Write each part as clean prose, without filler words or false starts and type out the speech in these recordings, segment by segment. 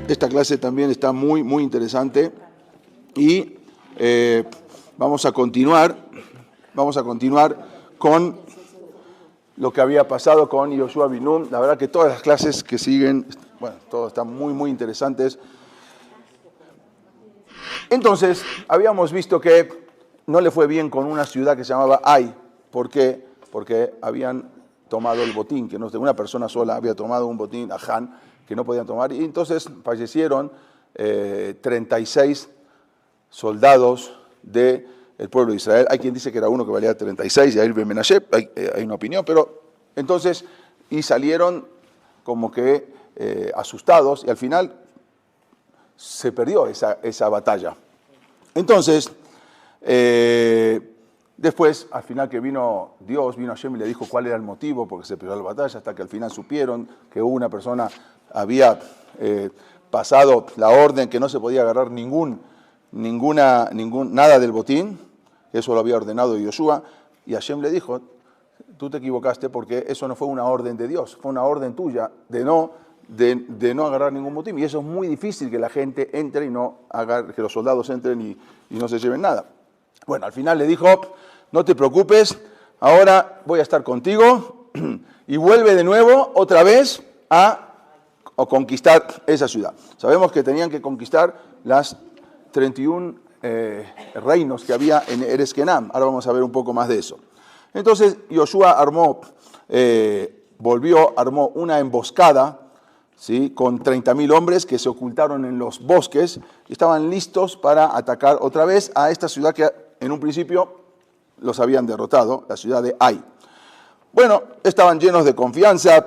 Esta clase también está muy, muy interesante y vamos a continuar con lo que había pasado con Yoshua ben Nun. La verdad que todas las clases que siguen, bueno, todas están muy, muy interesantes. Entonces, habíamos visto que no le fue bien con una ciudad que se llamaba Ai. ¿Por qué? Porque habían tomado el botín, que no, una persona sola había tomado un botín, aján, que no podían tomar, y entonces fallecieron 36 soldados del pueblo de Israel. Hay quien dice que era uno que valía 36, Yair ben Menashe, hay una opinión, pero entonces, y salieron como que asustados, y al final se perdió esa batalla. Entonces, después, al final que vino Hashem y le dijo cuál era el motivo, porque se perdió la batalla, hasta que al final supieron que una persona había pasado la orden que no se podía agarrar nada del botín, eso lo había ordenado Yoshua, y Hashem le dijo, tú te equivocaste porque eso no fue una orden de Dios, fue una orden tuya de no agarrar ningún botín, y eso es muy difícil que la gente entre y no agarre, que los soldados entren y no se lleven nada. Bueno, al final le dijo, no te preocupes, ahora voy a estar contigo y vuelve de nuevo otra vez a conquistar esa ciudad. Sabemos que tenían que conquistar las 31 reinos que había en Eres Kenam. Ahora vamos a ver un poco más de eso. Entonces Yoshua armó una emboscada, ¿sí?, con 30.000 hombres que se ocultaron en los bosques y estaban listos para atacar otra vez a esta ciudad que en un principio los habían derrotado, la ciudad de Ai. Bueno, estaban llenos de confianza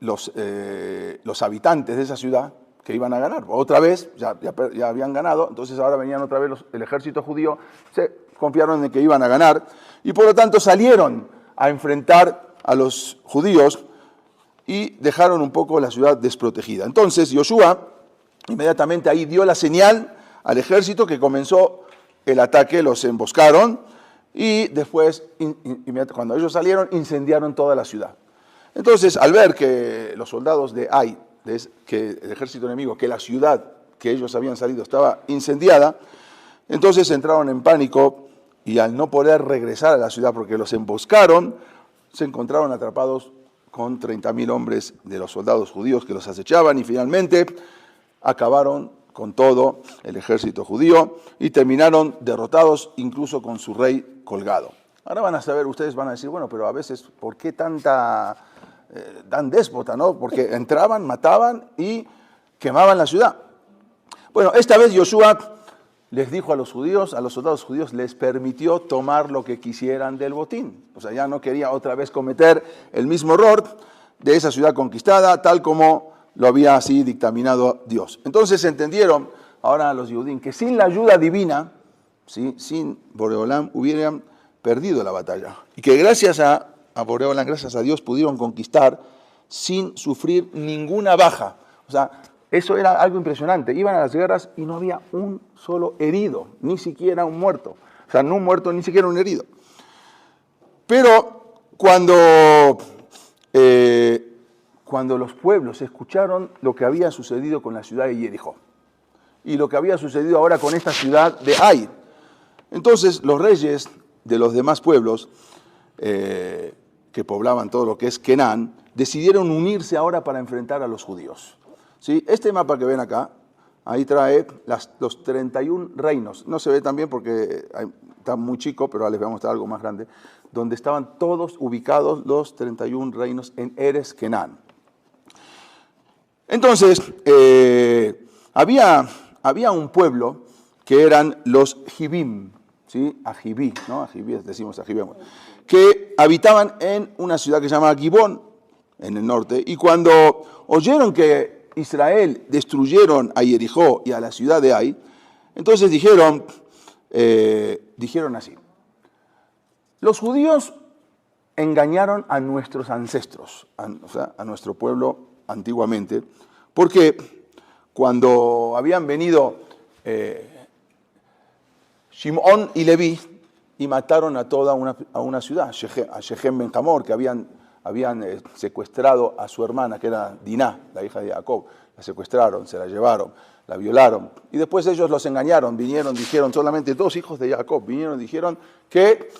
los habitantes de esa ciudad que iban a ganar. Otra vez, ya habían ganado, entonces ahora venían otra vez el ejército judío, se confiaron en que iban a ganar y por lo tanto salieron a enfrentar a los judíos y dejaron un poco la ciudad desprotegida. Entonces Yoshua inmediatamente ahí dio la señal al ejército que comenzó el ataque, los emboscaron y después, cuando ellos salieron, incendiaron toda la ciudad. Entonces, al ver que los soldados de Ai, que el ejército enemigo, que la ciudad que ellos habían salido estaba incendiada, entonces entraron en pánico y al no poder regresar a la ciudad porque los emboscaron, se encontraron atrapados con 30.000 hombres de los soldados judíos que los acechaban y finalmente acabaron con todo el ejército judío y terminaron derrotados incluso con su rey colgado. Ahora van a saber, ustedes van a decir, bueno, pero a veces, ¿por qué tan déspota, no? Porque entraban, mataban y quemaban la ciudad. Bueno, esta vez Yoshua les dijo a los soldados judíos, les permitió tomar lo que quisieran del botín. O sea, ya no quería otra vez cometer el mismo error de esa ciudad conquistada, tal como lo había así dictaminado Dios. Entonces entendieron ahora los judíos que sin la ayuda divina, ¿sí?, sin Boreolam, hubieran perdido la batalla. Y que gracias a Boreolam, gracias a Dios, pudieron conquistar sin sufrir ninguna baja. O sea, eso era algo impresionante. Iban a las guerras y no había un solo herido, ni siquiera un muerto. O sea, no un muerto, ni siquiera un herido. Pero cuando los pueblos escucharon lo que había sucedido con la ciudad de Jericó y lo que había sucedido ahora con esta ciudad de Ai, entonces los reyes de los demás pueblos que poblaban todo lo que es Kenán decidieron unirse ahora para enfrentar a los judíos. ¿Sí? Este mapa que ven acá, ahí trae los 31 reinos. No se ve tan bien porque está muy chico, pero ahora les voy a mostrar algo más grande, donde estaban todos ubicados los 31 reinos en Eres Kenán. Entonces, había un pueblo que eran los Jibim, ¿sí? Ajibí, ¿no? Ajibí, decimos Ajibí, que habitaban en una ciudad que se llama Gibón, en el norte, y cuando oyeron que Israel destruyeron a Jericó y a la ciudad de Ai, entonces dijeron así, los judíos engañaron a nuestros ancestros, o sea, a nuestro pueblo antiguamente, porque cuando habían venido Shimón y Leví y mataron a toda una ciudad, a Shechem Ben Hamor, que habían habían secuestrado a su hermana, que era Diná, la hija de Jacob. La secuestraron, se la llevaron, la violaron. Y después ellos los engañaron, vinieron, dijeron, solamente 2 hijos de Jacob, vinieron, dijeron que,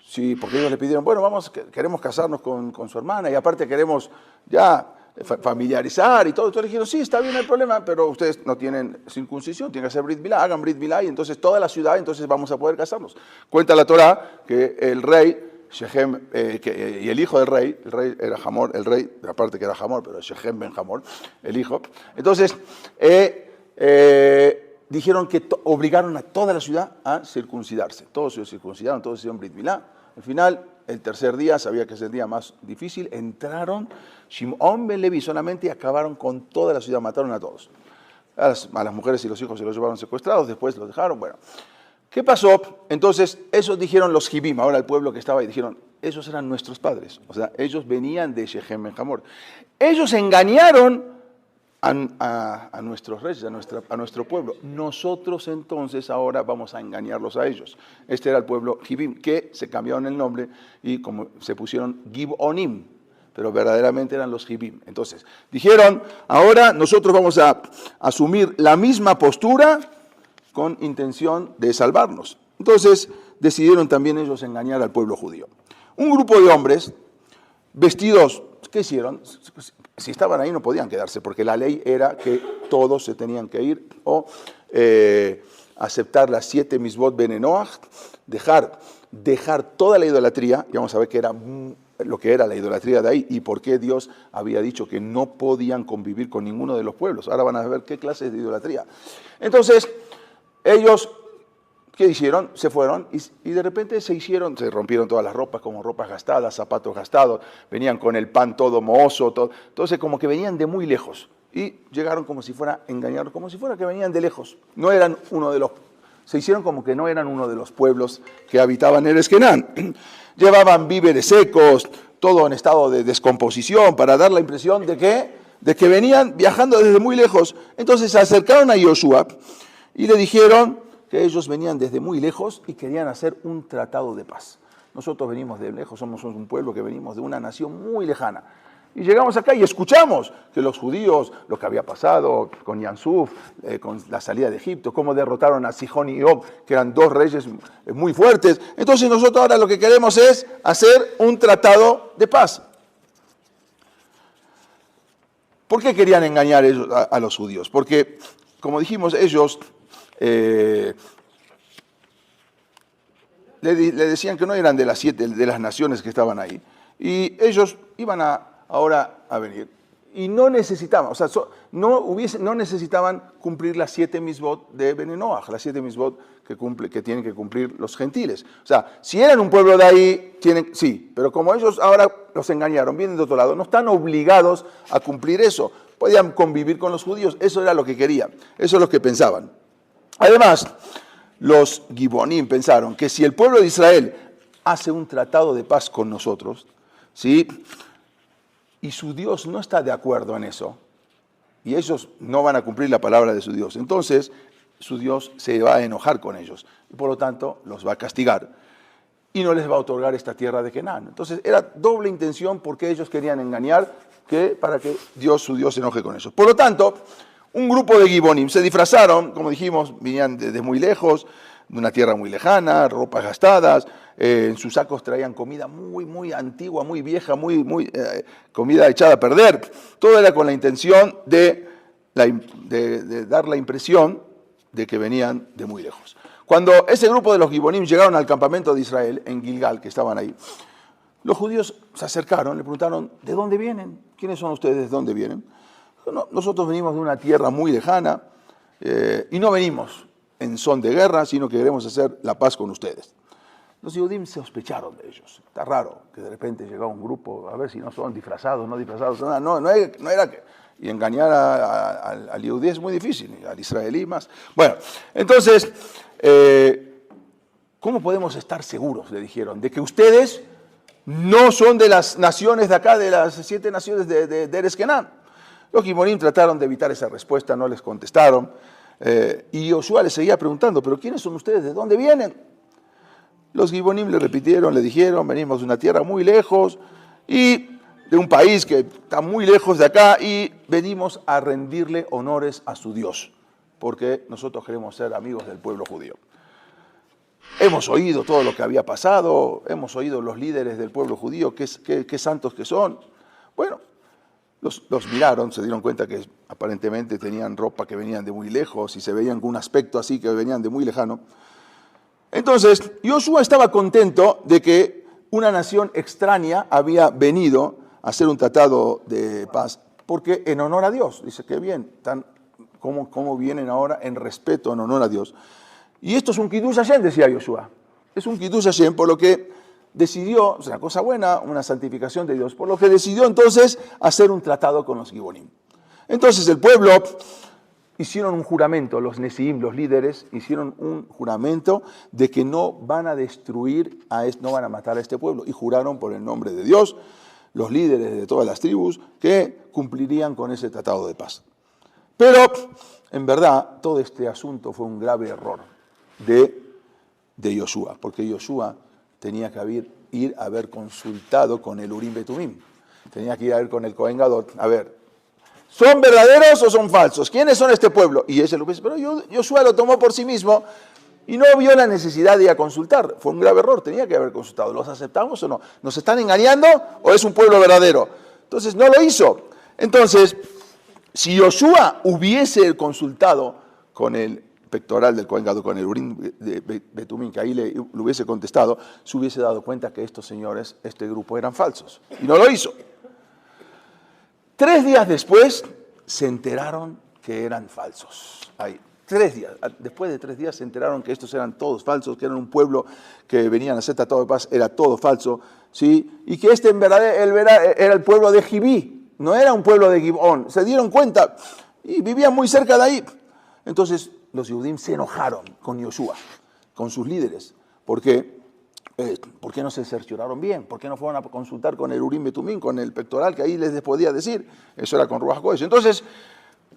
sí, porque ellos le pidieron, bueno, queremos casarnos con su hermana y aparte queremos ya familiarizar y todo. Entonces dijeron, sí, está bien, no hay problema, pero ustedes no tienen circuncisión, tienen que hacer Brit Milá, hagan Brit Milá y entonces toda la ciudad, entonces vamos a poder casarnos. Cuenta la Torá que el rey Shechem, y el hijo del rey era Hamor, el rey, aparte que era Hamor, pero Shechem ben Hamor, el hijo. Entonces, dijeron que obligaron a toda la ciudad a circuncidarse. Todos se circuncidaron, todos hicieron Brit Milá. Al final, el tercer día, sabía que es el día más difícil, entraron Shimon ben Levi solamente y acabaron con toda la ciudad, mataron a todos. A las mujeres y los hijos se los llevaron secuestrados, después los dejaron, bueno. ¿Qué pasó? Entonces, esos dijeron los Hibim, ahora el pueblo que estaba ahí, dijeron, esos eran nuestros padres, o sea, ellos venían de Shechem ben Hamor. Ellos engañaron a nuestros reyes, a nuestro pueblo. Nosotros entonces ahora vamos a engañarlos a ellos. Este era el pueblo Hibim, que se cambiaron el nombre y como se pusieron Gibonim, pero verdaderamente eran los Hibim. Entonces, dijeron, ahora nosotros vamos a asumir la misma postura con intención de salvarnos. Entonces, decidieron también ellos engañar al pueblo judío. Un grupo de hombres vestidos, ¿qué hicieron? Si estaban ahí no podían quedarse, porque la ley era que todos se tenían que ir o aceptar las 7 misbot ben Noach, dejar toda la idolatría, y vamos a ver qué era lo que era la idolatría de ahí y por qué Dios había dicho que no podían convivir con ninguno de los pueblos. Ahora van a ver qué clase de idolatría. Entonces, ellos, ¿qué hicieron? Se fueron y de repente se rompieron todas las ropas, como ropas gastadas, zapatos gastados, venían con el pan todo mohoso, todo. Entonces como que venían de muy lejos y llegaron como si fuera engañados, como si fuera que venían de lejos. No eran se hicieron como que no eran uno de los pueblos que habitaban Eretz Kenán. Llevaban víveres secos, todo en estado de descomposición, para dar la impresión de que venían viajando desde muy lejos. Entonces se acercaron a Yoshua y le dijeron que ellos venían desde muy lejos y querían hacer un tratado de paz. Nosotros venimos de lejos, somos un pueblo que venimos de una nación muy lejana. Y llegamos acá y escuchamos que los judíos, lo que había pasado con Yansuf, con la salida de Egipto, cómo derrotaron a Sihón y Og, que eran 2 reyes muy fuertes. Entonces nosotros ahora lo que queremos es hacer un tratado de paz. ¿Por qué querían engañar ellos a los judíos? Porque, como dijimos, ellos le decían que no eran de las 7 de las naciones que estaban ahí. Y ellos iban ahora a venir. Y no necesitaban, o sea, no necesitaban cumplir las 7 misbot de Ben Noach, las 7 misbot que tienen que cumplir los gentiles. O sea, si eran un pueblo de ahí, sí, pero como ellos ahora los engañaron, vienen de otro lado, no están obligados a cumplir eso. Podían convivir con los judíos, eso era lo que querían, eso es lo que pensaban. Además, los Gibonim pensaron que si el pueblo de Israel hace un tratado de paz con nosotros, ¿sí?, y su Dios no está de acuerdo en eso, y ellos no van a cumplir la palabra de su Dios, entonces su Dios se va a enojar con ellos, y por lo tanto los va a castigar, y no les va a otorgar esta tierra de Canaán. Entonces era doble intención porque ellos querían engañar para que su Dios se enoje con ellos. Por lo tanto, un grupo de Gibonim se disfrazaron, como dijimos, venían desde muy lejos, de una tierra muy lejana, ropas gastadas, en sus sacos traían comida muy, muy antigua, muy vieja, comida echada a perder. Todo era con la intención de dar la impresión de que venían de muy lejos. Cuando ese grupo de los Gibonim llegaron al campamento de Israel, en Gilgal, que estaban ahí, los judíos se acercaron, le preguntaron, ¿de dónde vienen? ¿Quiénes son ustedes? ¿De dónde vienen? No, nosotros venimos de una tierra muy lejana y no venimos en son de guerra, sino que queremos hacer la paz con ustedes. Los Yehudim se sospecharon de ellos. Está raro que de repente llegaba un grupo, a ver si no son disfrazados, no disfrazados, no era que... Y engañar al Yehudí es muy difícil, al israelí más. Bueno, entonces, ¿cómo podemos estar seguros, le dijeron, de que ustedes no son de las naciones de acá, de las 7 naciones de Eretz Kenán? Los Gibonim trataron de evitar esa respuesta, no les contestaron. Y Yoshua les seguía preguntando, ¿pero quiénes son ustedes? ¿De dónde vienen? Los Gibonim le repitieron, le dijeron, venimos de una tierra muy lejos y de un país que está muy lejos de acá, y venimos a rendirle honores a su Dios, porque nosotros queremos ser amigos del pueblo judío. Hemos oído todo lo que había pasado, hemos oído los líderes del pueblo judío, qué santos que son. Bueno, los miraron, se dieron cuenta que aparentemente tenían ropa que venían de muy lejos y se veían con un aspecto así que venían de muy lejano. Entonces, Josué estaba contento de que una nación extraña había venido a hacer un tratado de paz, porque en honor a Dios, dice que bien, cómo vienen ahora en respeto, en honor a Dios. Y esto es un Kiddush Hashem, decía Josué. Es un Kiddush Hashem, por lo que decidió, es una cosa buena, una santificación de Dios, por lo que decidió entonces hacer un tratado con los Gibonim. Entonces el pueblo hicieron un juramento, los Nesiim, los líderes, hicieron un juramento de que no van a destruir, no van a matar a este pueblo, y juraron por el nombre de Dios, los líderes de todas las tribus, que cumplirían con ese tratado de paz. Pero, en verdad, todo este asunto fue un grave error de Josué, porque Josué tenía que ir a haber consultado con el Urim Betumim, tenía que ir a ver con el Cohen Gadol, a ver, ¿son verdaderos o son falsos? ¿Quiénes son este pueblo? Y ese lo dice, pero Josué lo tomó por sí mismo y no vio la necesidad de ir a consultar. Fue un grave error, tenía que haber consultado. ¿Los aceptamos o no? ¿Nos están engañando o es un pueblo verdadero? Entonces no lo hizo. Entonces, si Josué hubiese consultado con el pectoral del Cohen Gadol, con el Urim de Betumim, que ahí le hubiese contestado, se hubiese dado cuenta que estos señores, este grupo, eran falsos. Y no lo hizo. 3 días después se enteraron que eran falsos. Ahí, 3 días. Después de 3 días se enteraron que estos eran todos falsos, que eran un pueblo que venían a hacer tratado de paz, era todo falso, ¿sí? Y que en verdad era el pueblo de Gibí, no era un pueblo de Gibón. Se dieron cuenta y vivían muy cerca de ahí. Entonces los Yehudim se enojaron con Josué, con sus líderes, porque ¿por qué no se cercioraron bien? ¿Por qué no fueron a consultar con el Urim Betumim, con el pectoral, que ahí les podía decir? Eso era con Ruach Kodesh. Entonces,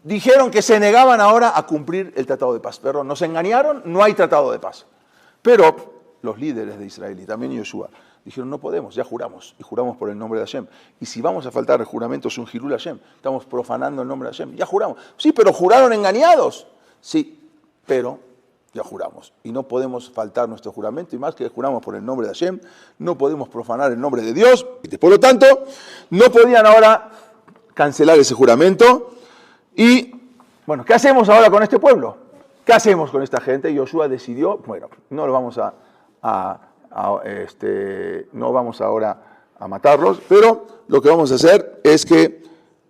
dijeron que se negaban ahora a cumplir el tratado de paz. Perdón, nos engañaron, no hay tratado de paz. Pero los líderes de Israel y también Josué dijeron, no podemos, ya juramos, y juramos por el nombre de Hashem. Y si vamos a faltar el juramento es un Hilul Hashem, estamos profanando el nombre de Hashem. Ya juramos. Sí, pero juraron engañados. Sí, pero ya juramos. Y no podemos faltar nuestro juramento, y más que juramos por el nombre de Hashem, no podemos profanar el nombre de Dios. Por lo tanto, no podían ahora cancelar ese juramento. Y, bueno, ¿qué hacemos ahora con este pueblo? ¿Qué hacemos con esta gente? Y Josué decidió, bueno, no lo vamos no vamos ahora a matarlos, pero lo que vamos a hacer es que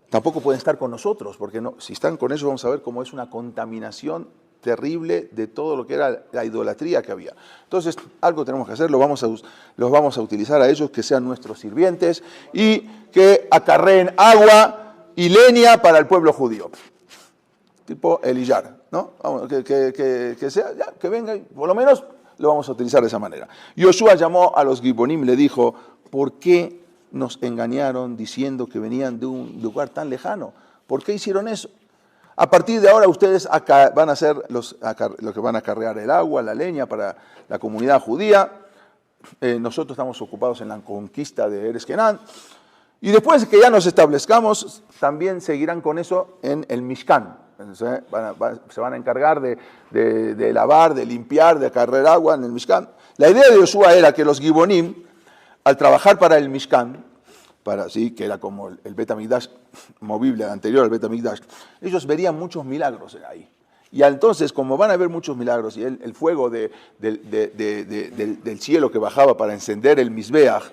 tampoco pueden estar con nosotros, porque si están con ellos vamos a ver cómo es una contaminación terrible de todo lo que era la idolatría que había. Entonces, algo tenemos que hacer, los vamos a utilizar a ellos, que sean nuestros sirvientes y que acarreen agua y leña para el pueblo judío. Tipo Eliyar, ¿no? Vamos, que venga, y por lo menos lo vamos a utilizar de esa manera. Josué llamó a los Gibonim y le dijo, ¿por qué nos engañaron diciendo que venían de un lugar tan lejano? ¿Por qué hicieron eso? A partir de ahora ustedes van a ser los que van a cargar el agua, la leña para la comunidad judía. Nosotros estamos ocupados en la conquista de Eretz Kenán. Y después que ya nos establezcamos, también seguirán con eso en el Mishkan. Se van a encargar de lavar, de limpiar, de cargar agua en el Mishkan. La idea de Josué era que los Gibonim, al trabajar para el Mishkan, que era como el Bet HaMikdash movible anterior al Bet HaMikdash, ellos verían muchos milagros ahí. Y entonces, como van a ver muchos milagros y el fuego del cielo que bajaba para encender el Mizbeach,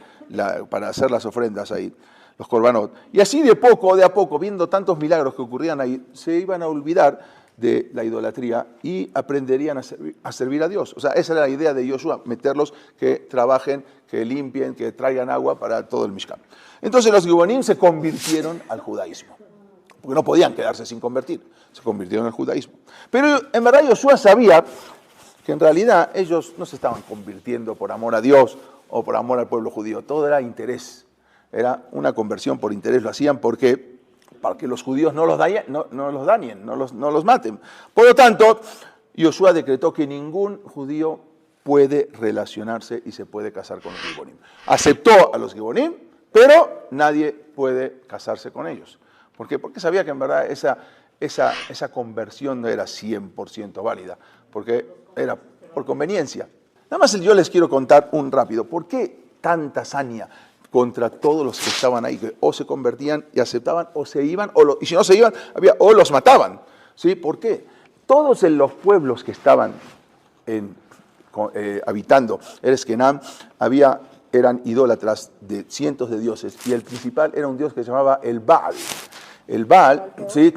para hacer las ofrendas ahí, los korbanot, y así de a poco, viendo tantos milagros que ocurrían ahí, se iban a olvidar de la idolatría y aprenderían a servir a Dios. O sea, esa era la idea de Josué, meterlos que trabajen, que limpien, que traigan agua para todo el Mishkan. Entonces los Gibonim se convirtieron al judaísmo, porque no podían quedarse sin convertir, se convirtieron al judaísmo. Pero en verdad Josué sabía que en realidad ellos no se estaban convirtiendo por amor a Dios o por amor al pueblo judío, todo era interés, era una conversión por interés, lo hacían para que los judíos no los dañen, no los maten. Por lo tanto, Josué decretó que ningún judío puede relacionarse y se puede casar con los Gibonim. Aceptó a los Gibonim pero nadie puede casarse con ellos. ¿Por qué? Porque sabía que en verdad esa conversión no era 100% válida, porque era por conveniencia. Nada más yo les quiero contar un rápido. ¿Por qué tanta saña contra todos los que estaban ahí, que o se convertían y aceptaban, o se iban, y si no se iban, o los mataban? ¿Sí? ¿Por qué? Todos en los pueblos que estaban habitando Eretz Kenán eran idólatras de cientos de dioses, y el principal era un dios que se llamaba el Baal. El Baal, ¿sí?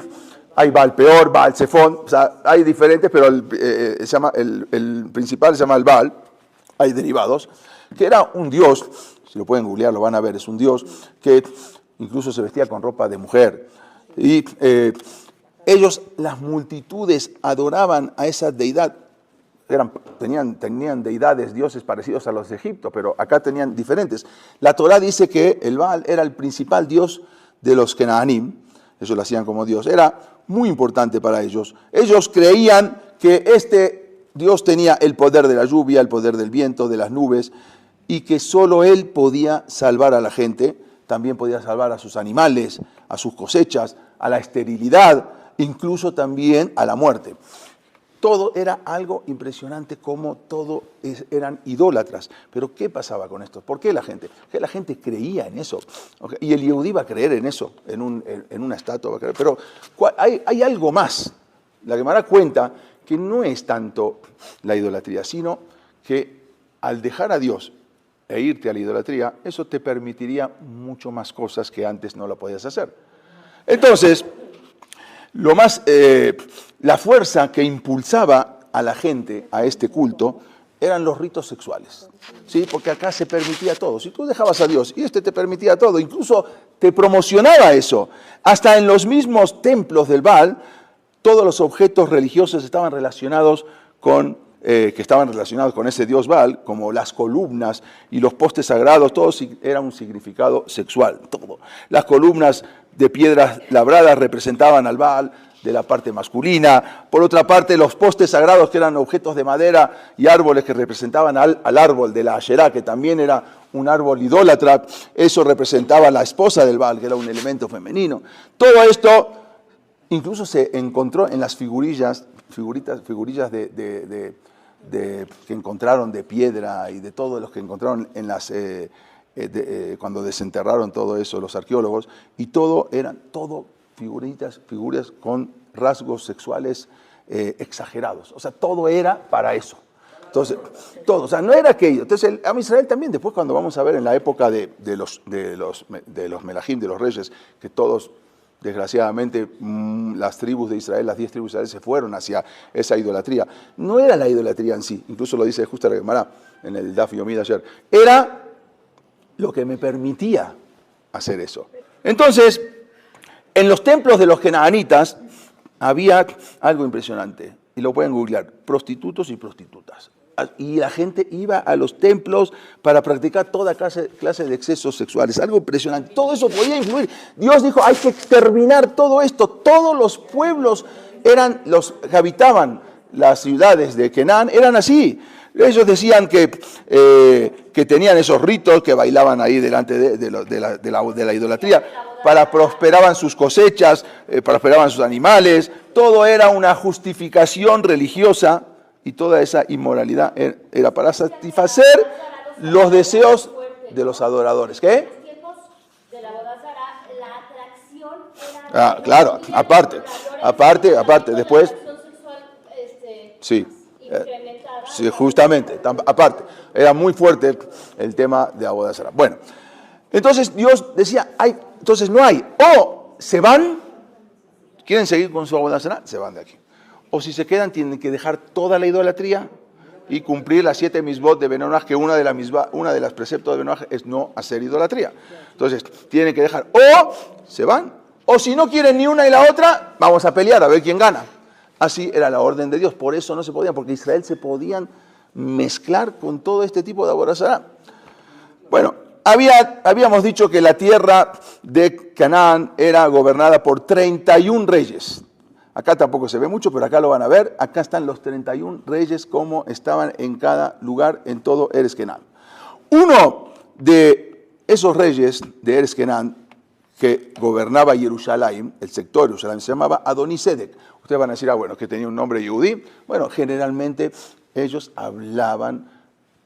Hay Baal peor, Baal Zephon, o sea, hay diferentes, pero el principal se llama el Baal. Hay derivados, que era un dios, si lo pueden googlear lo van a ver, es un dios que incluso se vestía con ropa de mujer. Y las multitudes adoraban a esa deidad. Tenían deidades, dioses parecidos a los de Egipto, pero acá tenían diferentes. La Torá dice que el Baal era el principal dios de los Kenaanim, ellos lo hacían como dios, era muy importante para ellos. Ellos creían que este Dios tenía el poder de la lluvia, el poder del viento, de las nubes, y que solo Él podía salvar a la gente, también podía salvar a sus animales, a sus cosechas, a la esterilidad, incluso también a la muerte. Todo era algo impresionante, como todo eran idólatras. Pero ¿qué pasaba con esto? ¿Por qué la gente? Porque la gente creía en eso. ¿Okay? Y el Yehudí va a creer en eso, en una estatua va a creer. Pero hay algo más. La Gemara cuenta que no es tanto la idolatría, sino que al dejar a Dios e irte a la idolatría, eso te permitiría mucho más cosas que antes no lo podías hacer. Entonces, la fuerza que impulsaba a la gente a este culto eran los ritos sexuales, ¿sí? Porque acá se permitía todo. Si tú dejabas a Dios y te permitía todo, incluso te promocionaba eso. Hasta en los mismos templos del Baal, todos los objetos religiosos estaban relacionados con ese dios Baal, como las columnas y los postes sagrados, todo era un significado sexual, todo. Las columnas de piedras labradas representaban al Baal de la parte masculina. Por otra parte, los postes sagrados, que eran objetos de madera y árboles que representaban al árbol de la Asherá, que también era un árbol idólatra, eso representaba a la esposa del Baal, que era un elemento femenino. Todo esto incluso se encontró en las figurillas que encontraron de piedra y de todos los que encontraron cuando desenterraron todo eso los arqueólogos, y eran figuras con rasgos sexuales exagerados. O sea, todo era para eso. Entonces, todo, o sea, no era aquello. Entonces, el Am Israel también, después cuando vamos a ver en la época de los Melahim, de los reyes, que todos, desgraciadamente, las tribus de Israel, las 10 tribus de Israel se fueron hacia esa idolatría. No era la idolatría en sí, incluso lo dice justo la Gemara en el Daf Yomi de ayer. Era lo que me permitía hacer eso. Entonces, en los templos de los kenaanitas había algo impresionante, y lo pueden googlear: prostitutos y prostitutas. Y la gente iba a los templos para practicar toda clase de excesos sexuales. Algo impresionante. Todo eso podía influir. Dios dijo, hay que exterminar todo esto. Todos los pueblos los que habitaban las ciudades de Canaán eran así. Ellos decían que tenían esos ritos, que bailaban ahí delante de la idolatría, prosperaban sus cosechas, prosperaban sus animales. Todo era una justificación religiosa. Y toda esa inmoralidad era para satisfacer los deseos de los adoradores. ¿Qué? En los tiempos de la boda Zará, la atracción era... claro, aparte, después... Sí, sí, justamente, aparte. Era muy fuerte el tema de la boda Zará. Bueno, entonces Dios decía, entonces no hay. O se van, quieren seguir con su boda Zará, se van de aquí. O si se quedan, tienen que dejar toda la idolatría y cumplir las 7 misbot de Ben-Noach, que una de las preceptos de Ben-Noach es no hacer idolatría. Entonces, tienen que dejar. O se van. O si no quieren ni una ni la otra, vamos a pelear a ver quién gana. Así era la orden de Dios. Por eso no se podían, porque Israel se podían mezclar con todo este tipo de avodah zará. Bueno, habíamos dicho que la tierra de Canaán era gobernada por 31 reyes. Acá tampoco se ve mucho, pero acá lo van a ver. Acá están los 31 reyes como estaban en cada lugar en todo Eretz Kenán. Uno de esos reyes de Eretz Kenán que gobernaba Jerusalén, el sector de Jerusalén, se llamaba Adonisedec. Ustedes van a decir, bueno, que tenía un nombre yudí. Bueno, generalmente ellos hablaban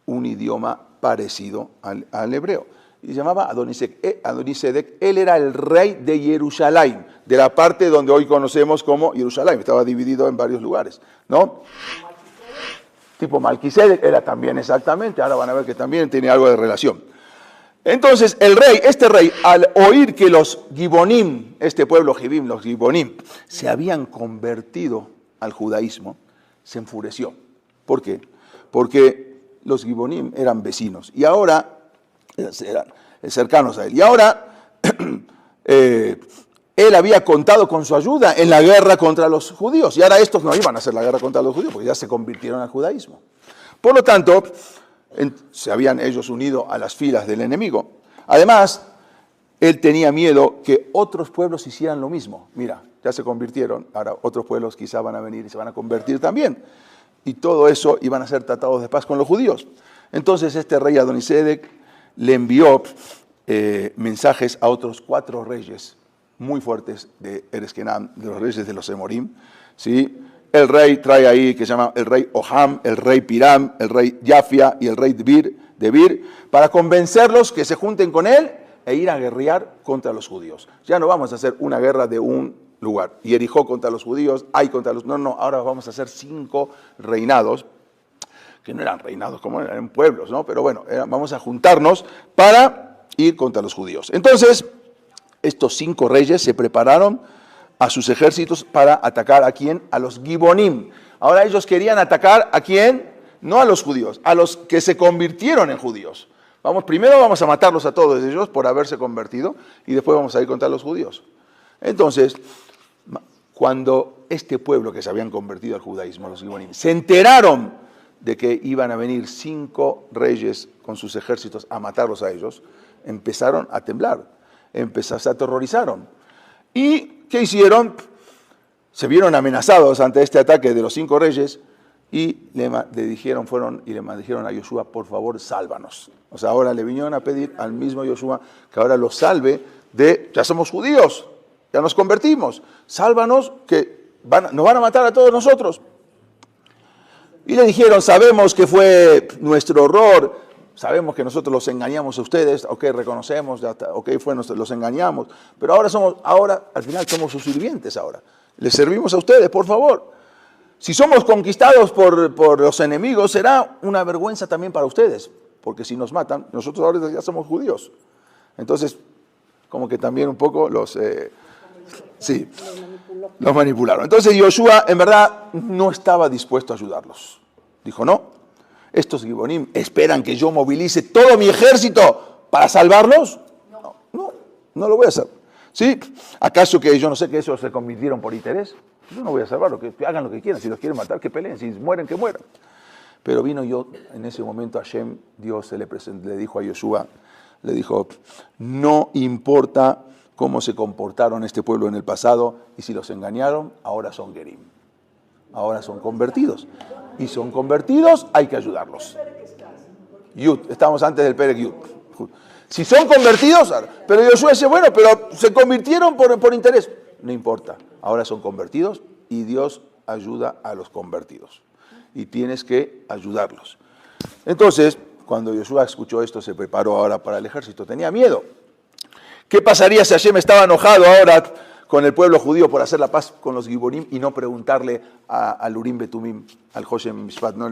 un idioma parecido al hebreo. Y se llamaba Adonisedec. Él era el rey de Jerusalén, de la parte donde hoy conocemos como Jerusalén. Estaba dividido en varios lugares, ¿no? Tipo Malquisedec era también exactamente. Ahora van a ver que también tiene algo de relación. Entonces, este rey, al oír que los Gibonim, este pueblo Gibim, los Gibonim, se habían convertido al judaísmo, se enfureció. ¿Por qué? Porque los Gibonim eran vecinos y ahora eran cercanos a él. Y ahora él había contado con su ayuda en la guerra contra los judíos. Y ahora estos no iban a hacer la guerra contra los judíos porque ya se convirtieron al judaísmo. Por lo tanto, se habían ellos unido a las filas del enemigo. Además, él tenía miedo que otros pueblos hicieran lo mismo. Mira, ya se convirtieron, ahora otros pueblos quizá van a venir y se van a convertir también. Y todo eso iban a ser tratados de paz con los judíos. Entonces este rey Adonisedec le envió mensajes a otros 4 reyes muy fuertes de Eretz Kenán, de los reyes de los Emorim, ¿sí? El rey trae ahí, que se llama el rey Oham, el rey Piram, el rey Yafia y el rey Debir, para convencerlos que se junten con él e ir a guerrear contra los judíos. Ya no vamos a hacer una guerra de un lugar. Jericó contra los judíos, Ai contra los... No, ahora vamos a hacer 5 reinados, que no eran reinados como eran pueblos, ¿no? Pero bueno, vamos a juntarnos para ir contra los judíos. Entonces, estos 5 reyes se prepararon a sus ejércitos para atacar a quién, a los Gibonim. Ahora ellos querían atacar a quién, no a los judíos, a los que se convirtieron en judíos. Primero vamos a matarlos a todos ellos por haberse convertido y después vamos a ir contra los judíos. Entonces, cuando este pueblo que se habían convertido al judaísmo, los Gibonim, se enteraron de que iban a venir 5 reyes con sus ejércitos a matarlos a ellos, empezaron a temblar, se aterrorizaron. ¿Y qué hicieron? Se vieron amenazados ante este ataque de los 5 reyes y le dijeron a Yoshua, por favor, sálvanos. O sea, ahora le vinieron a pedir al mismo Yoshua que ahora los salve ya somos judíos, ya nos convertimos, sálvanos que nos van a matar a todos nosotros. Y le dijeron, sabemos que fue nuestro error, sabemos que nosotros los engañamos a ustedes, ok, reconocemos, los engañamos, pero ahora al final somos sus sirvientes ahora. Les servimos a ustedes, por favor. Si somos conquistados por los enemigos, será una vergüenza también para ustedes, porque si nos matan, nosotros ahora ya somos judíos. Entonces, como que también un poco los manipularon. Entonces Yoshua, en verdad, no estaba dispuesto a ayudarlos. Dijo, no, estos Gibonim esperan que yo movilice todo mi ejército para salvarlos. No lo voy a hacer. ¿Sí? ¿Acaso que yo no sé que esos se convirtieron por interés? Yo no voy a salvarlos, que hagan lo que quieran. Si los quieren matar, que peleen. Si mueren, que mueran. Pero vino en ese momento Hashem, Dios le dijo a Yoshua, le dijo, no importa cómo se comportaron este pueblo en el pasado, y si los engañaron, ahora son Gerim. Ahora son convertidos. Y son convertidos, hay que ayudarlos. Yud, estamos antes del Perek Yud. Si son convertidos, pero Yoshua dice, bueno, pero se convirtieron por interés. No importa, ahora son convertidos y Dios ayuda a los convertidos. Y tienes que ayudarlos. Entonces, cuando Yoshua escuchó esto, se preparó ahora para el ejército. Tenía miedo. ¿Qué pasaría si Hashem estaba enojado ahora con el pueblo judío por hacer la paz con los Gibonim y no preguntarle al Urim Betumim, al Hoshem Mishpat, no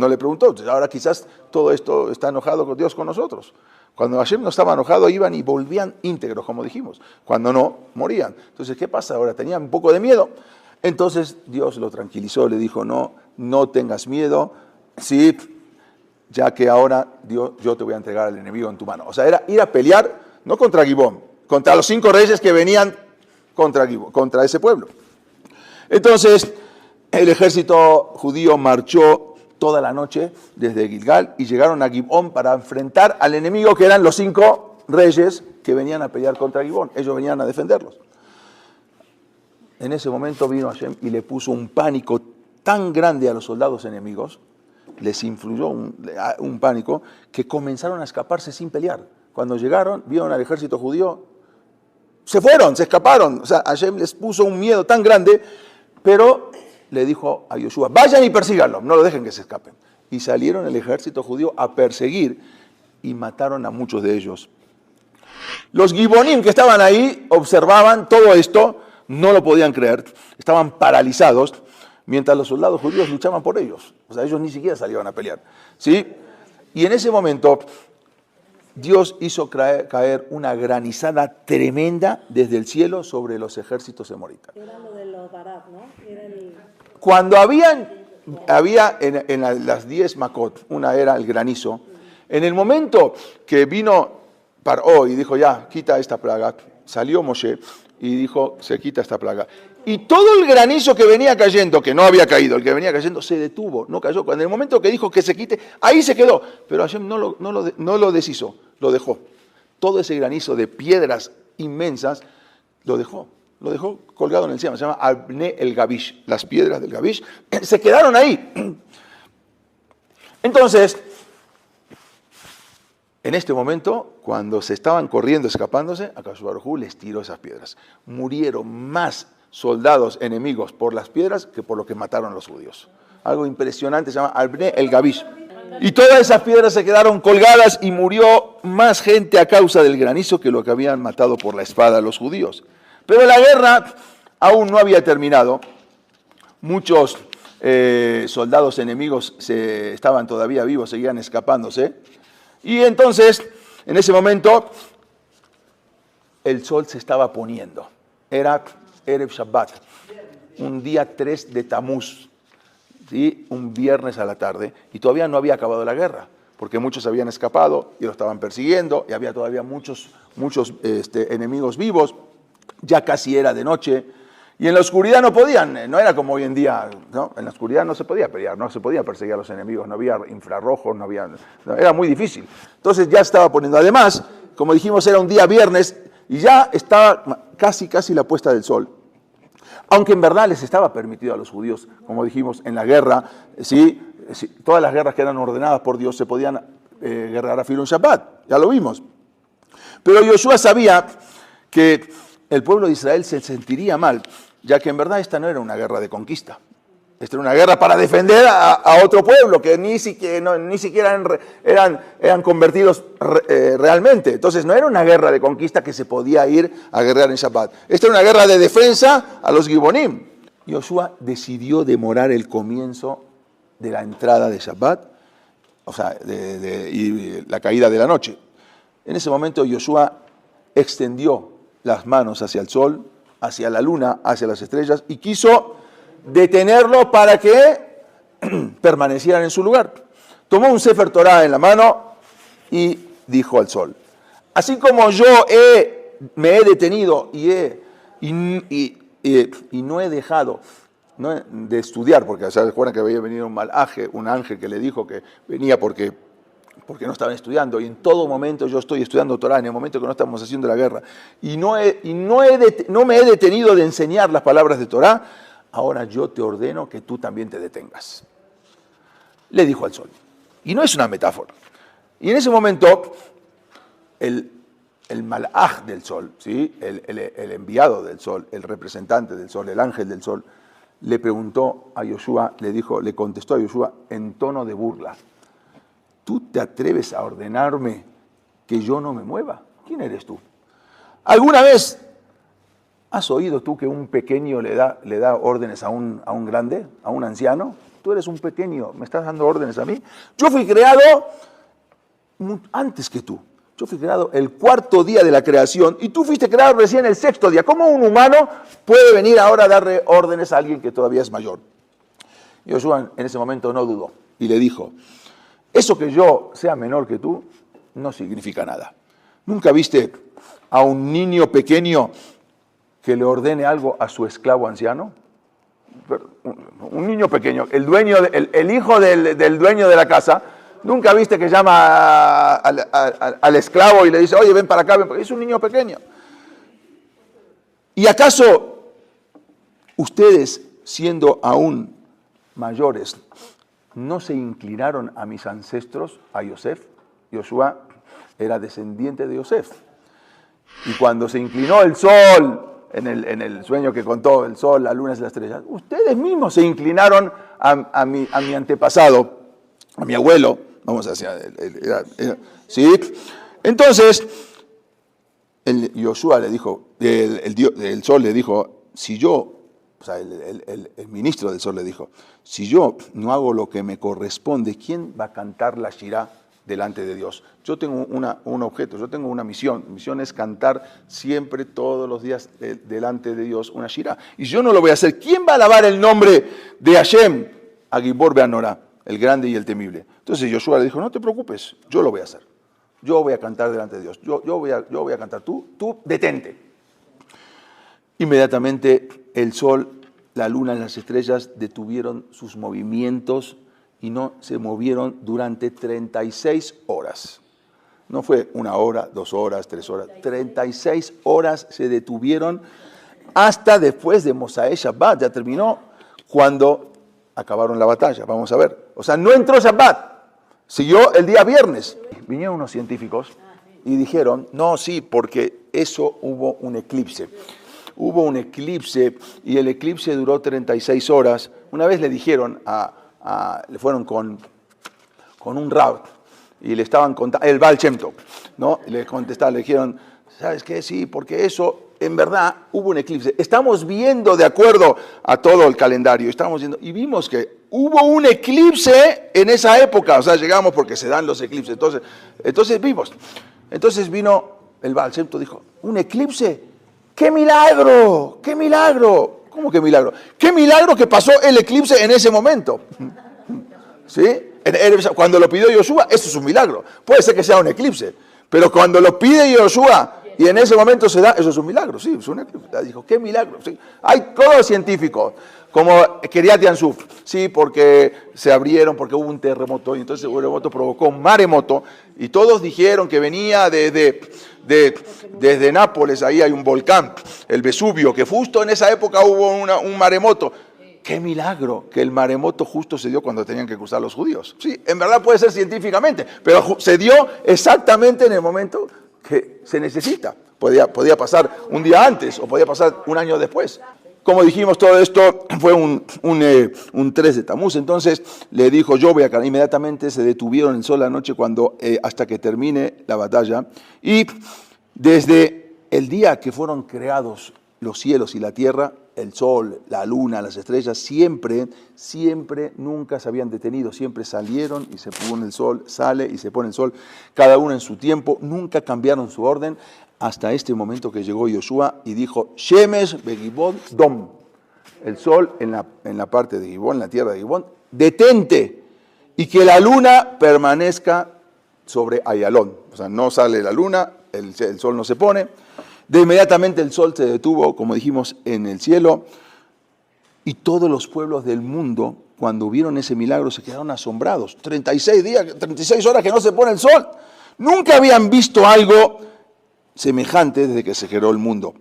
le preguntó? Ahora quizás todo esto está enojado con Dios con nosotros. Cuando Hashem no estaba enojado, iban y volvían íntegros, como dijimos. Cuando no, morían. Entonces, ¿qué pasa ahora? Tenían un poco de miedo. Entonces, Dios lo tranquilizó, le dijo, no tengas miedo, sí, ya que ahora yo te voy a entregar al enemigo en tu mano. O sea, era ir a pelear, no contra Gibón, contra los 5 reyes que venían contra ese pueblo. Entonces, el ejército judío marchó toda la noche desde Gilgal y llegaron a Gibón para enfrentar al enemigo que eran los 5 reyes que venían a pelear contra Gibón. Ellos venían a defenderlos. En ese momento vino Hashem y le puso un pánico tan grande a los soldados enemigos, les influyó un pánico, que comenzaron a escaparse sin pelear. cuando llegaron, vieron al ejército judío, se fueron, se escaparon. O sea, Hashem les puso un miedo tan grande, pero le dijo a Yoshua, vayan y persíganlo, no lo dejen que se escapen. Y salieron el ejército judío a perseguir y mataron a muchos de ellos. Los Gibonim que estaban ahí observaban todo esto, no lo podían creer, estaban paralizados, mientras los soldados judíos luchaban por ellos. O sea, ellos ni siquiera salían a pelear, ¿sí? Y en ese momento, Dios hizo caer una granizada tremenda desde el cielo sobre los ejércitos emoritas. Era lo de los Barak, ¿no? Cuando había en las 10 Makot, una era el granizo, en el momento que vino Paró y dijo, ya, quita esta plaga, salió Moshe y dijo, se quita esta plaga. Y todo el granizo que venía cayendo, que no había caído, el que venía cayendo, se detuvo, no cayó. En el momento que dijo que se quite, ahí se quedó. Pero Hashem no lo deshizo, lo dejó. Todo ese granizo de piedras inmensas, lo dejó colgado en el cielo. Se llama Abne el Gabish, las piedras del Gabish, se quedaron ahí. Entonces, en este momento, cuando se estaban corriendo, escapándose, Akadosh Baruj Hu les tiró esas piedras. Murieron más soldados enemigos por las piedras que por lo que mataron los judíos. Algo impresionante, se llama Abne el Gabish. Y todas esas piedras se quedaron colgadas y murió más gente a causa del granizo que lo que habían matado por la espada a los judíos. Pero la guerra aún no había terminado. Muchos soldados enemigos estaban todavía vivos, seguían escapándose. Y entonces, en ese momento, el sol se estaba poniendo. Era Erev Shabbat, un día 3 de Tamuz, ¿sí? Un viernes a la tarde, y todavía no había acabado la guerra, porque muchos habían escapado y lo estaban persiguiendo, y había todavía muchos enemigos vivos. Ya casi era de noche, y en la oscuridad no podían, no era como hoy en día, ¿no? En la oscuridad no se podía pelear, no se podía perseguir a los enemigos, no había infrarrojos, era muy difícil. Entonces ya estaba poniendo, además, como dijimos, era un día viernes, y ya estaba casi la puesta del sol. Aunque en verdad les estaba permitido a los judíos, como dijimos, en la guerra, ¿sí? Todas las guerras que eran ordenadas por Dios se podían guerrear a Filun Shabbat, ya lo vimos. Pero Yoshua sabía que el pueblo de Israel se sentiría mal, ya que en verdad esta no era una guerra de conquista. Esta era una guerra para defender a otro pueblo que ni siquiera eran convertidos realmente. Entonces no era una guerra de conquista que se podía ir a guerrear en Shabbat. Esta era una guerra de defensa a los Gibonim. Yoshua decidió demorar el comienzo de la entrada de Shabbat, o sea, y la caída de la noche. En ese momento Yoshua extendió las manos hacia el sol, hacia la luna, hacia las estrellas, y quiso detenerlo para que permanecieran en su lugar. Tomó un Sefer Torah en la mano y dijo al sol, así como yo me he detenido y no he dejado de estudiar, porque se acuerdan que había venido un ángel que le dijo que venía porque no estaban estudiando, y en todo momento yo estoy estudiando Torah, en el momento que no estamos haciendo la guerra, y no me he detenido de enseñar las palabras de Torah, ahora yo te ordeno que tú también te detengas. Le dijo al sol. Y no es una metáfora. Y en ese momento, el malaj del sol, ¿sí? el enviado del sol, el representante del sol, el ángel del sol, le preguntó a Yoshua, le contestó a Yoshua en tono de burla, ¿tú te atreves a ordenarme que yo no me mueva? ¿Quién eres tú? ¿Alguna vez has oído tú que un pequeño le da órdenes a un grande, a un anciano? Tú eres un pequeño, ¿me estás dando órdenes a mí? Yo fui creado antes que tú. Yo fui creado el 4º día de la creación y tú fuiste creado recién el 6º día. ¿Cómo un humano puede venir ahora a darle órdenes a alguien que todavía es mayor? Yoshua en ese momento no dudó y le dijo, eso que yo sea menor que tú no significa nada. ¿Nunca viste a un niño pequeño que le ordene algo a su esclavo anciano? Un niño pequeño, el hijo del dueño de la casa, ¿nunca viste que llama al esclavo y le dice, oye, ven para acá, es un niño pequeño? ¿Y acaso ustedes, siendo aún mayores, no se inclinaron a mis ancestros, a Yosef? Yoshua era descendiente de Yosef. Y cuando se inclinó el sol, en el sueño que contó, el sol, la luna y las estrellas, ustedes mismos se inclinaron a mi antepasado, a mi abuelo, vamos a decir, ¿sí? Entonces, Yoshua le dijo, el sol le dijo, si yo, o sea, el ministro del sol le dijo, si yo no hago lo que me corresponde, ¿quién va a cantar la Shirá delante de Dios? Yo tengo un objeto, yo tengo una misión. Mi misión es cantar siempre, todos los días, delante de Dios una Shirá. Y yo no lo voy a hacer. ¿Quién va a alabar el nombre de Hashem? A Gibor Beanorá, el grande y el temible. Entonces Yoshua le dijo, no te preocupes, yo lo voy a hacer. Yo voy a cantar delante de Dios. Yo voy a cantar. Tú detente. Inmediatamente el sol, la luna y las estrellas detuvieron sus movimientos y no se movieron durante 36 horas. No fue 1 hora, 2 horas, 3 horas. 36 horas se detuvieron hasta después de Mosaé Shabbat. Ya terminó cuando acabaron la batalla. Vamos a ver. O sea, no entró Shabbat. Siguió el día viernes. Vinieron unos científicos y dijeron, no, sí, porque eso hubo un eclipse. Hubo un eclipse y el eclipse duró 36 horas. Una vez le dijeron le fueron con un rab y le estaban contando, el Baal Shem Tov, ¿no? Y le contestaron, le dijeron, ¿sabes qué? Sí, porque eso, en verdad, hubo un eclipse. Estamos viendo de acuerdo a todo el calendario, estamos viendo, y vimos que hubo un eclipse en esa época, o sea, llegamos porque se dan los eclipses, entonces vimos. Entonces vino el Baal Shem Tov, dijo, ¿un eclipse? ¡Qué milagro! ¡Qué milagro! ¿Cómo que milagro? ¡Qué milagro que pasó el eclipse en ese momento! ¿Sí? Cuando lo pidió Yoshua, eso es un milagro. Puede ser que sea un eclipse, pero cuando lo pide Yoshua y en ese momento se da, eso es un milagro. Sí, es un eclipse. Dijo, ¡qué milagro! ¿Sí? Hay todos los científicos, como Kiryat Yansuf, sí, porque se abrieron, porque hubo un terremoto, y entonces el terremoto provocó un maremoto, y todos dijeron que venía desde Nápoles, ahí hay un volcán, el Vesubio, que justo en esa época hubo un maremoto. ¡Qué milagro que el maremoto justo se dio cuando tenían que cruzar los judíos! Sí, en verdad puede ser científicamente, pero se dio exactamente en el momento que se necesita. Podía pasar un día antes o podía pasar un año después. Como dijimos, todo esto fue un 3 de Tamuz. Entonces le dijo, yo voy a cantar. Inmediatamente se detuvieron el sol la noche hasta que termine la batalla. Y desde el día que fueron creados los cielos y la tierra, el sol, la luna, las estrellas, siempre, nunca se habían detenido. Siempre salieron y se pone el sol, sale y se pone el sol, cada uno en su tiempo. Nunca cambiaron su orden. Hasta este momento que llegó Yoshua y dijo, Shemesh beGibón Dom, el sol en la parte de Gibón, en la tierra de Gibón, detente, y que la luna permanezca sobre Ayalón. O sea, no sale la luna, el sol no se pone. De inmediatamente el sol se detuvo, como dijimos, en el cielo, y todos los pueblos del mundo, cuando vieron ese milagro, se quedaron asombrados. 36 horas que no se pone el sol. Nunca habían visto algo semejante desde que se creó el mundo.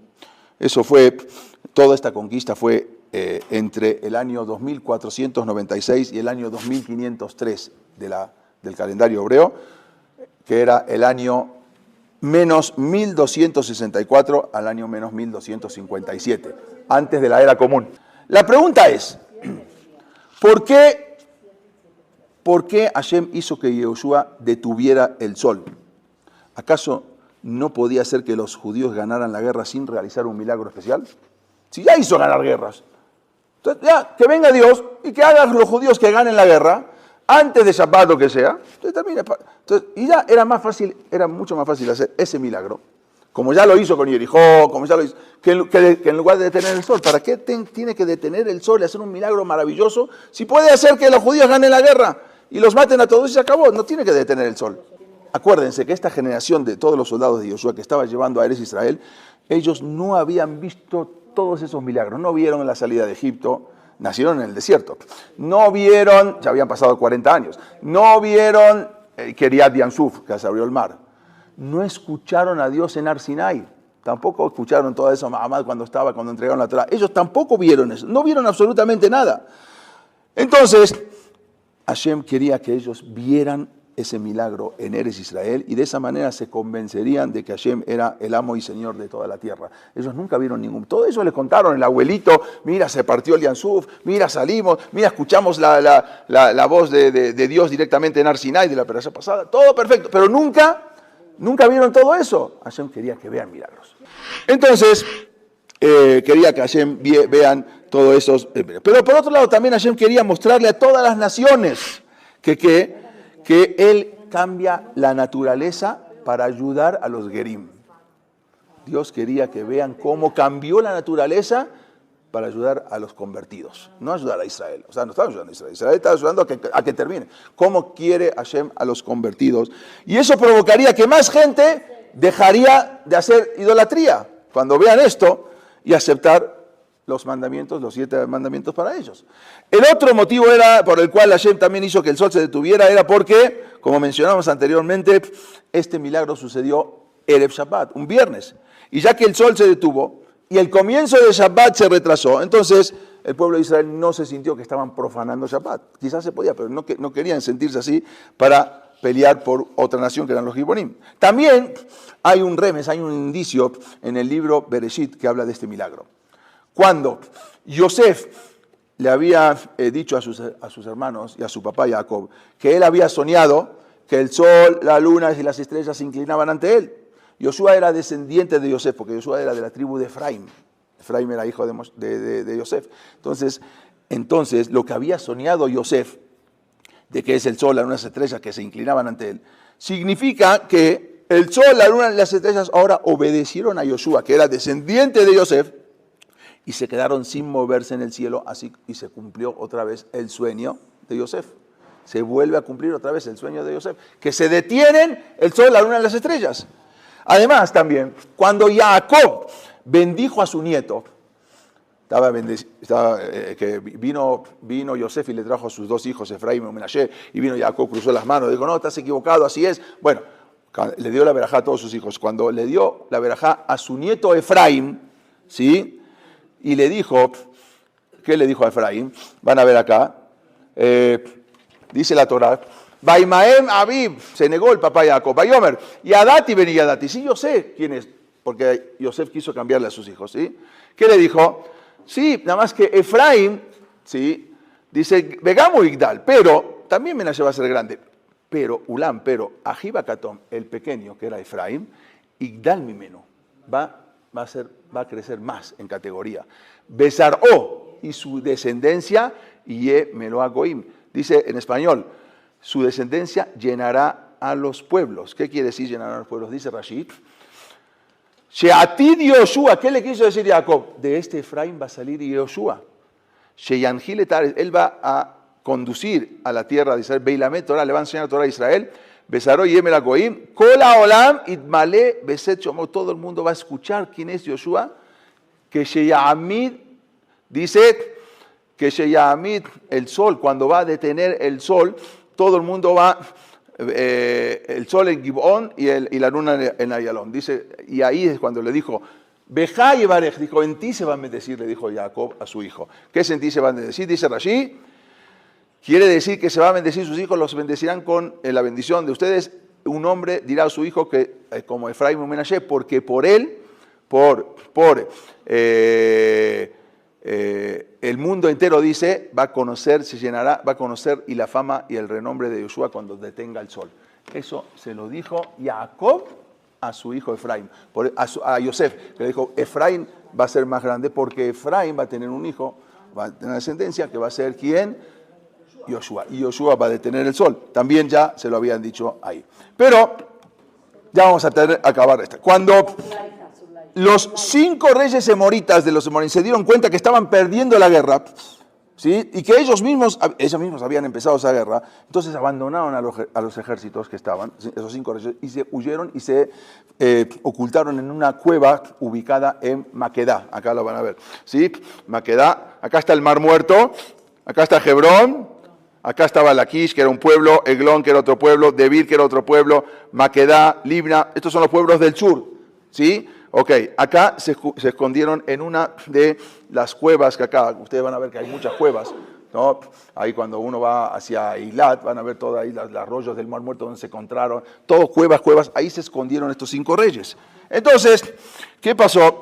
Toda esta conquista fue entre el año 2496 y el año 2503 del calendario hebreo, que era el año menos 1264 al año menos 1257, antes de la era común. La pregunta es, ¿por qué Hashem hizo que Yoshua detuviera el sol? ¿Acaso no podía ser que los judíos ganaran la guerra sin realizar un milagro especial? Si ya hizo ganar guerras. Entonces, ya, que venga Dios y que hagan los judíos que ganen la guerra antes de Shabbat o que sea. Y ya era mucho más fácil hacer ese milagro, como ya lo hizo con Jericó, como ya lo hizo, que en lugar de detener el sol. ¿Para qué tiene que detener el sol y hacer un milagro maravilloso si puede hacer que los judíos ganen la guerra y los maten a todos y se acabó? No tiene que detener el sol. Acuérdense que esta generación de todos los soldados de Yoshua que estaba llevando a Eretz Israel, ellos no habían visto todos esos milagros, no vieron la salida de Egipto, nacieron en el desierto, no vieron, ya habían pasado 40 años, no vieron Kiryat Yansuf, que se abrió el mar, no escucharon a Dios en Har Sinai, tampoco escucharon todo eso Mahamad cuando entregaron la Torá, ellos tampoco vieron eso, no vieron absolutamente nada. Entonces, Hashem quería que ellos vieran ese milagro en Eretz Israel y de esa manera se convencerían de que Hashem era el amo y señor de toda la tierra. Ellos nunca vieron ningún... Todo eso les contaron, el abuelito, mira, se partió el Yansuf, mira, salimos, mira, escuchamos la voz de Dios directamente en Har Sinai de la perashá pasada, todo perfecto, pero nunca vieron todo eso. Hashem quería que vean milagros. Entonces, quería que Hashem vean todos esos... Pero por otro lado, también Hashem quería mostrarle a todas las naciones que Él cambia la naturaleza para ayudar a los Gerim. Dios quería que vean cómo cambió la naturaleza para ayudar a los convertidos. No ayudar a Israel. O sea, no estaba ayudando a Israel. Israel estaba ayudando a que termine. ¿Cómo quiere Hashem a los convertidos? Y eso provocaría que más gente dejaría de hacer idolatría cuando vean esto y aceptar los mandamientos, los 7 mandamientos para ellos. El otro motivo era por el cual Hashem también hizo que el sol se detuviera, era porque, como mencionamos anteriormente, este milagro sucedió Erev Shabbat, un viernes. Y ya que el sol se detuvo y el comienzo de Shabbat se retrasó, entonces el pueblo de Israel no se sintió que estaban profanando Shabbat. Quizás se podía, pero no querían sentirse así para pelear por otra nación que eran los Gibonim. También hay un remes, hay un indicio en el libro Bereshit que habla de este milagro. Cuando Yosef le había dicho a sus hermanos y a su papá Jacob que él había soñado que el sol, la luna y las estrellas se inclinaban ante él. Yoshua era descendiente de Yosef, porque Yoshua era de la tribu de Efraín. Efraín era hijo de Yosef. Entonces, lo que había soñado Yosef, de que es el sol, la luna y las estrellas que se inclinaban ante él, significa que el sol, la luna y las estrellas ahora obedecieron a Yoshua, que era descendiente de Yosef, y se quedaron sin moverse en el cielo, así y se cumplió otra vez el sueño de Yosef. Se vuelve a cumplir otra vez el sueño de Yosef, que se detienen el sol, la luna y las estrellas. Además también, cuando Jacob bendijo a su nieto, que vino Yosef y le trajo a sus 2 hijos, Efraín y Menashe, y vino Jacob, cruzó las manos, dijo, no, estás equivocado, así es. Bueno, le dio la verajá a todos sus hijos. Cuando le dio la verajá a su nieto Efraín, ¿sí?, y le dijo, ¿qué le dijo a Efraín? Van a ver acá, dice la Torá, Baimaem Abib, se negó el papá Jacob, Bayomer, y Adati venía Adati, sí, yo sé quién es, porque Yosef quiso cambiarle a sus hijos, ¿sí? ¿Qué le dijo? Sí, nada más que Efraín, ¿sí?, dice, Begamo Igdal, pero también Menashe va a ser grande, pero Ajiba Katom, el pequeño, que era Efraín, Igdal Mimeno, va a crecer más en categoría. Besaró y su descendencia, Ye Meloa Goim. Dice en español, su descendencia llenará a los pueblos. ¿Qué quiere decir llenar a los pueblos? Dice Rashid. Sheatid Yoshua, ¿qué le quiso decir Jacob? De este Efraín va a salir Yoshua. Sheyangiletar, él va a conducir a la tierra de Israel. Beilamet Torah, le va a enseñar a Torah a Israel. Besaró Yemel Goim, Kola Olam, Itmale, Beset Shomo, todo el mundo va a escuchar quién es Yoshua, que Sheyamid, dice que Sheyamid, el sol, cuando va a detener el sol, todo el mundo va, el sol en Gibón y la luna en Ayalón, dice, y ahí es cuando le dijo, Bejá y Barej, dijo, en ti se va a bendecir, le dijo Jacob a su hijo. ¿Qué es en ti se va a bendecir? Dice Rashi, quiere decir que se va a bendecir sus hijos, los bendecirán con la bendición de ustedes. Un hombre dirá a su hijo que, como Efraín y Menashe, porque por él, el mundo entero, dice, va a conocer, se llenará, va a conocer y la fama y el renombre de Yoshua cuando detenga el sol. Eso se lo dijo Jacob a su hijo Efraín, a Yosef, que le dijo, Efraín va a ser más grande porque Efraín va a tener un hijo, va a tener una descendencia que va a ser ¿quién? Yoshua, y Yoshua va a detener el sol. También ya se lo habían dicho ahí. Pero ya vamos a acabar esta. Cuando los 5 reyes emoritas de los emoritas se dieron cuenta que estaban perdiendo la guerra, ¿sí?, y que ellos mismos habían empezado esa guerra, entonces abandonaron a los ejércitos que estaban, esos 5 reyes, y se huyeron y se ocultaron en una cueva ubicada en Maquedá. Acá lo van a ver, ¿sí? Maquedá, acá está el Mar Muerto, acá está Hebrón, acá estaba Laquish, que era un pueblo, Eglón, que era otro pueblo, Debir, que era otro pueblo, Maquedá, Libna, estos son los pueblos del sur, ¿sí? Ok, acá se escondieron en una de las cuevas, que acá ustedes van a ver que hay muchas cuevas, ¿no? Ahí cuando uno va hacia Eilat, van a ver todos ahí los arroyos del Mar Muerto donde se encontraron, todo cuevas, ahí se escondieron estos 5 reyes. Entonces, ¿qué pasó?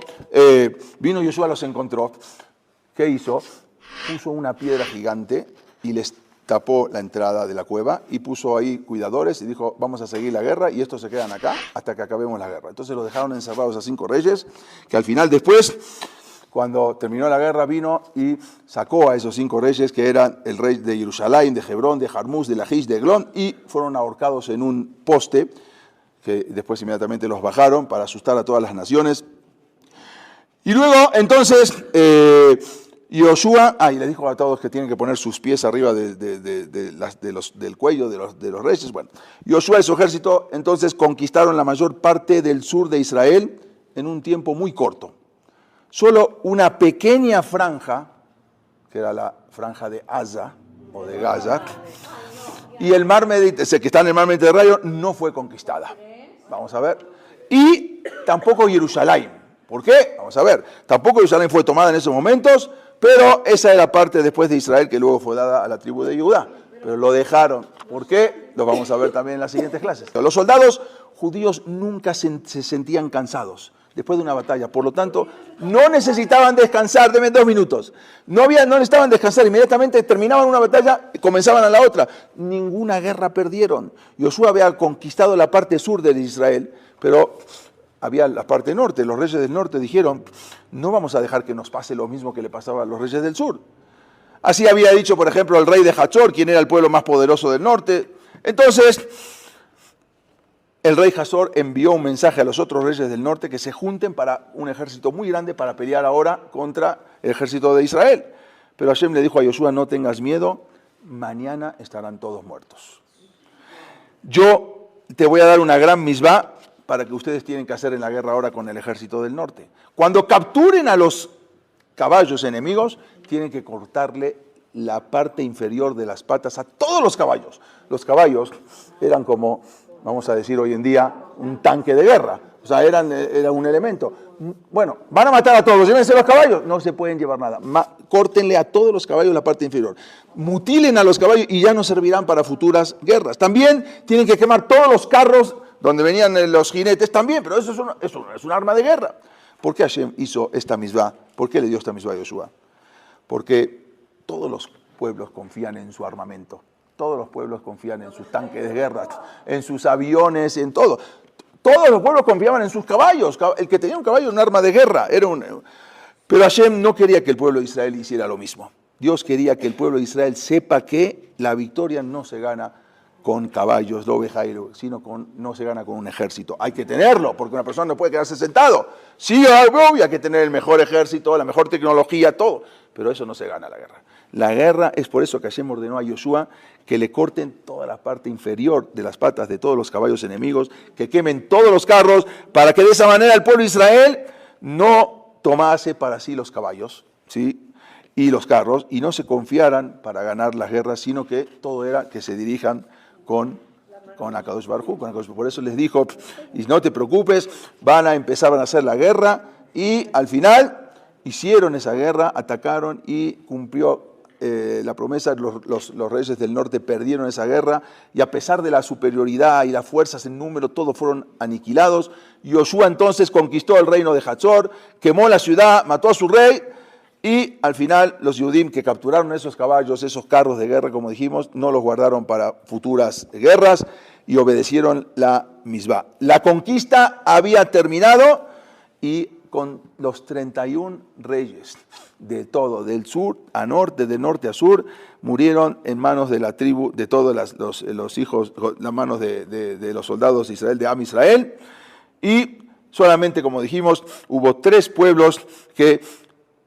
Vino Yoshua, los encontró. ¿Qué hizo? Puso una piedra gigante y les tapó la entrada de la cueva y puso ahí cuidadores y dijo, vamos a seguir la guerra y estos se quedan acá hasta que acabemos la guerra. Entonces los dejaron encerrados a 5 reyes, que al final después, cuando terminó la guerra, vino y sacó a esos 5 reyes, que eran el rey de Jerusalén, de Hebrón, de Jarmús, de Lajish, de Eglón, y fueron ahorcados en un poste, que después inmediatamente los bajaron para asustar a todas las naciones. Y luego, entonces, Yoshua, y le dijo a todos que tienen que poner sus pies arriba del cuello de los reyes. Bueno, Yoshua y su ejército entonces conquistaron la mayor parte del sur de Israel en un tiempo muy corto. Solo una pequeña franja, que era la franja de Gaza, o de Gaza, y el mar Mediterráneo, que está en el mar Mediterráneo, no fue conquistada. Vamos a ver. Y tampoco Jerusalén. ¿Por qué? Vamos a ver. Tampoco Jerusalén fue tomada en esos momentos, pero esa era parte después de Israel que luego fue dada a la tribu de Judá. Pero lo dejaron. ¿Por qué? Lo vamos a ver también en las siguientes clases. Los soldados judíos nunca se sentían cansados después de una batalla. Por lo tanto, no necesitaban descansar, denme 2 minutos. No necesitaban descansar, inmediatamente terminaban una batalla y comenzaban a la otra. Ninguna guerra perdieron. Josué había conquistado la parte sur de Israel, pero había la parte norte. Los reyes del norte dijeron, no vamos a dejar que nos pase lo mismo que le pasaba a los reyes del sur. Así había dicho, por ejemplo, el rey de Hachor, quien era el pueblo más poderoso del norte. Entonces, el rey Hazor envió un mensaje a los otros reyes del norte que se junten para un ejército muy grande para pelear ahora contra el ejército de Israel. Pero Hashem le dijo a Yoshua, no tengas miedo, mañana estarán todos muertos. Yo te voy a dar una gran misbá para que ustedes tienen que hacer en la guerra ahora con el ejército del norte. Cuando capturen a los caballos enemigos, tienen que cortarle la parte inferior de las patas a todos los caballos. Los caballos eran como, vamos a decir hoy en día, un tanque de guerra. O sea, era un elemento. Bueno, van a matar a todos, llévense los caballos, no se pueden llevar nada. Córtenle a todos los caballos la parte inferior. Mutilen a los caballos y ya no servirán para futuras guerras. También tienen que quemar todos los carros donde venían los jinetes también, pero eso es un arma de guerra. ¿Por qué Hashem hizo esta misbá? ¿Por qué le dio esta misbá a Yoshua? Porque todos los pueblos confían en su armamento. Todos los pueblos confían en sus tanques de guerra, en sus aviones, en todo. Todos los pueblos confiaban en sus caballos. El que tenía un caballo era un arma de guerra. Pero Hashem no quería que el pueblo de Israel hiciera lo mismo. Dios quería que el pueblo de Israel sepa que la victoria no se gana con caballos, sino no se gana con un ejército. Hay que tenerlo, porque una persona no puede quedarse sentado. Sí, obvio, hay que tener el mejor ejército, la mejor tecnología, todo. Pero eso no se gana la guerra. La guerra es por eso que Hashem ordenó a Yoshua que le corten toda la parte inferior de las patas de todos los caballos enemigos, que quemen todos los carros, para que de esa manera el pueblo de Israel no tomase para sí los caballos, ¿sí?, y los carros, y no se confiaran para ganar las guerras, sino que todo era que se dirijan con Akadosh Baruj Hu. Por eso les dijo, y no te preocupes, van a empezar a hacer la guerra, y al final hicieron esa guerra, atacaron y cumplió la promesa. Los reyes del norte perdieron esa guerra, y a pesar de la superioridad y las fuerzas en número, todos fueron aniquilados. Yoshua entonces conquistó el reino de Hachor, quemó la ciudad, mató a su rey, y al final los Yudim que capturaron esos caballos, esos carros de guerra, como dijimos, no los guardaron para futuras guerras y obedecieron la misbá. La conquista había terminado, y con los 31 reyes de todo, del sur a norte, de norte a sur, murieron en manos de la tribu, de todos los hijos, las manos de los soldados de Israel, de Am Israel, y solamente, como dijimos, hubo 3 pueblos que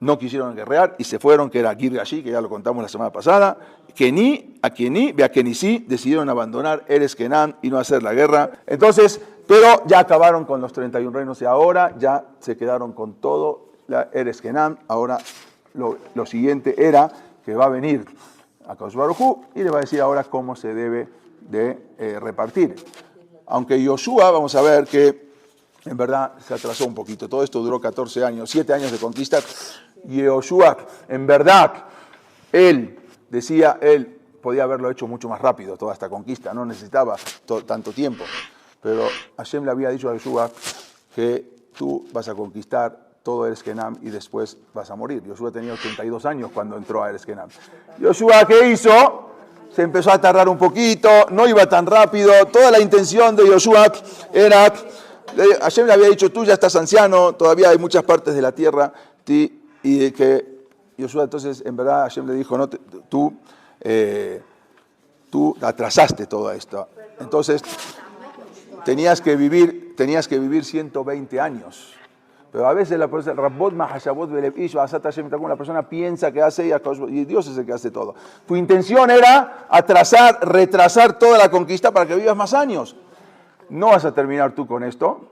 no quisieron guerrear y se fueron, que era Girgashi, que ya lo contamos la semana pasada, Beakenisí, decidieron abandonar Eres Kenán y no hacer la guerra. Entonces, pero ya acabaron con los 31 reinos y ahora ya se quedaron con todo la Eres Kenán. Ahora lo siguiente era que va a venir Akadosh Baruj Hu y le va a decir ahora cómo se debe de repartir. Aunque Yoshua, vamos a ver que en verdad se atrasó un poquito. Todo esto duró 14 años, 7 años de conquista. Y Yoshua, en verdad, él decía él, podía haberlo hecho mucho más rápido, toda esta conquista, no necesitaba tanto tiempo. Pero Hashem le había dicho a Yoshua que tú vas a conquistar todo Eretz Kenam y después vas a morir. Yoshua tenía 82 años cuando entró a Eretz Kenam. Yoshua, ¿qué hizo? Se empezó a tardar un poquito, no iba tan rápido. Toda la intención de Yoshua era, Hashem le había dicho, tú ya estás anciano, todavía hay muchas partes de la tierra, y que Yoshua entonces, en verdad, Hashem le dijo, no, tú atrasaste todo esto. Entonces, tenías que vivir 120 años. Pero a veces la persona, la persona piensa que hace y Dios es el que hace todo. Tu intención era retrasar toda la conquista para que vivas más años. No vas a terminar tú con esto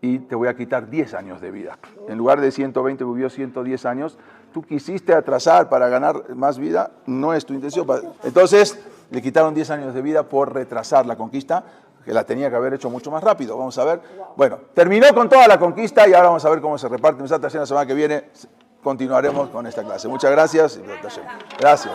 y te voy a quitar 10 años de vida. En lugar de 120 vivió 110 años. Tú quisiste atrasar para ganar más vida, no es tu intención. Entonces le quitaron 10 años de vida por retrasar la conquista, que la tenía que haber hecho mucho más rápido. Vamos a ver. Bueno, terminó con toda la conquista y ahora vamos a ver cómo se reparte. La semana que viene continuaremos con esta clase. Muchas gracias. Gracias.